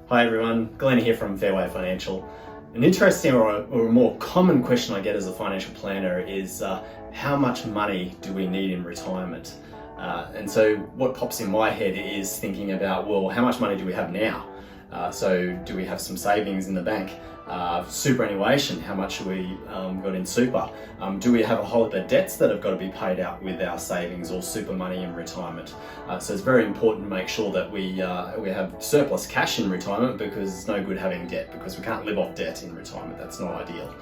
Hi everyone, Glenn here from Fairway Financial. An interesting or a more common question I get as a financial planner is how much money do we need in retirement? And so what pops in my head is thinking about, well, how much money do we have now? So do we have some savings in the bank? Superannuation, how much have we got in super? Do we have a whole lot of debts that have got to be paid out with our savings or super money in retirement? So it's very important to make sure that we have surplus cash in retirement, because it's no good having debt, because we can't live off debt in retirement. That's not ideal.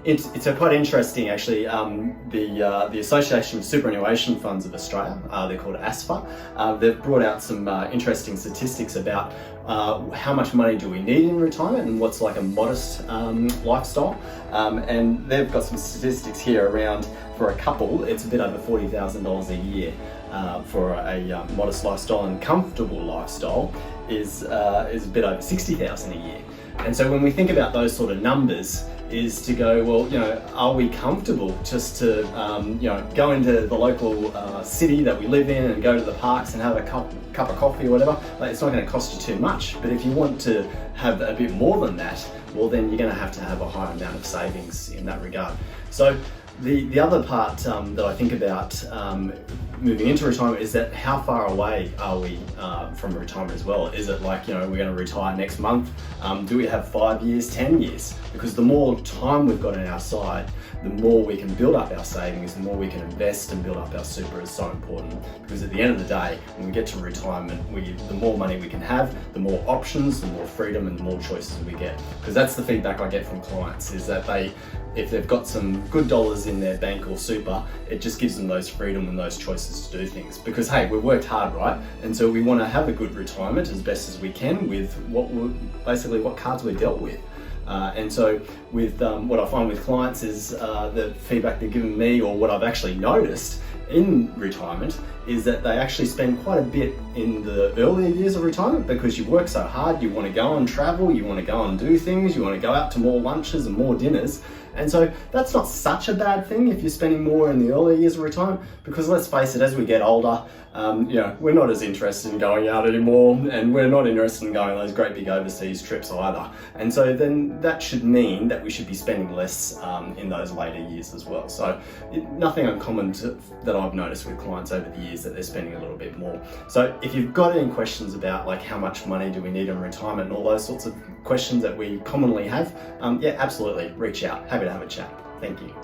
It's quite interesting actually. The Association of Superannuation Funds of Australia, they're called ASFA, they've brought out some interesting statistics about how much money do we need in retirement and what's like a modest lifestyle. And they've got some statistics here around, for a couple, it's a bit over $40,000 a year for a modest lifestyle, and comfortable lifestyle is a bit over $60,000 a year. And so when we think about those sort of numbers, is to go, well, are we comfortable just to, go into the local city that we live in and go to the parks and have a cup of coffee or whatever? Like, it's not going to cost you too much. But if you want to have a bit more than that, well, then you're going to have a higher amount of savings in that regard. So the other part that I think about moving into retirement is that how far away are we from retirement as well? Is it like, we're going to retire next month? Do we have 5 years, 10 years? Because the more time we've got on our side, the more we can build up our savings, the more we can invest and build up our super is so important. Because at the end of the day, when we get to retirement, the more money we can have, the more options, the more freedom, and the more choices we get. Because that's the feedback I get from clients, is that if they've got some good dollars in their bank or super, it just gives them those freedom and those choices to do things. Because hey, we've worked hard, right? And so we want to have a good retirement as best as we can with what cards we're dealt with. And so with what I find with clients is the feedback they're giving me, or what I've actually noticed in retirement, is that they actually spend quite a bit in the earlier years of retirement, because you work so hard, you want to go and travel, you want to go and do things, you want to go out to more lunches and more dinners. And so that's not such a bad thing if you're spending more in the earlier years of retirement, because let's face it, as we get older, we're not as interested in going out anymore, and we're not interested in going on those great big overseas trips either. And so then that should mean that we should be spending less in those later years as well. So nothing uncommon that I've noticed with clients over the years, that they're spending a little bit more. So if you've got any questions about like how much money do we need in retirement and all those sorts of questions that we commonly have, absolutely reach out. Happy to have a chat. Thank you.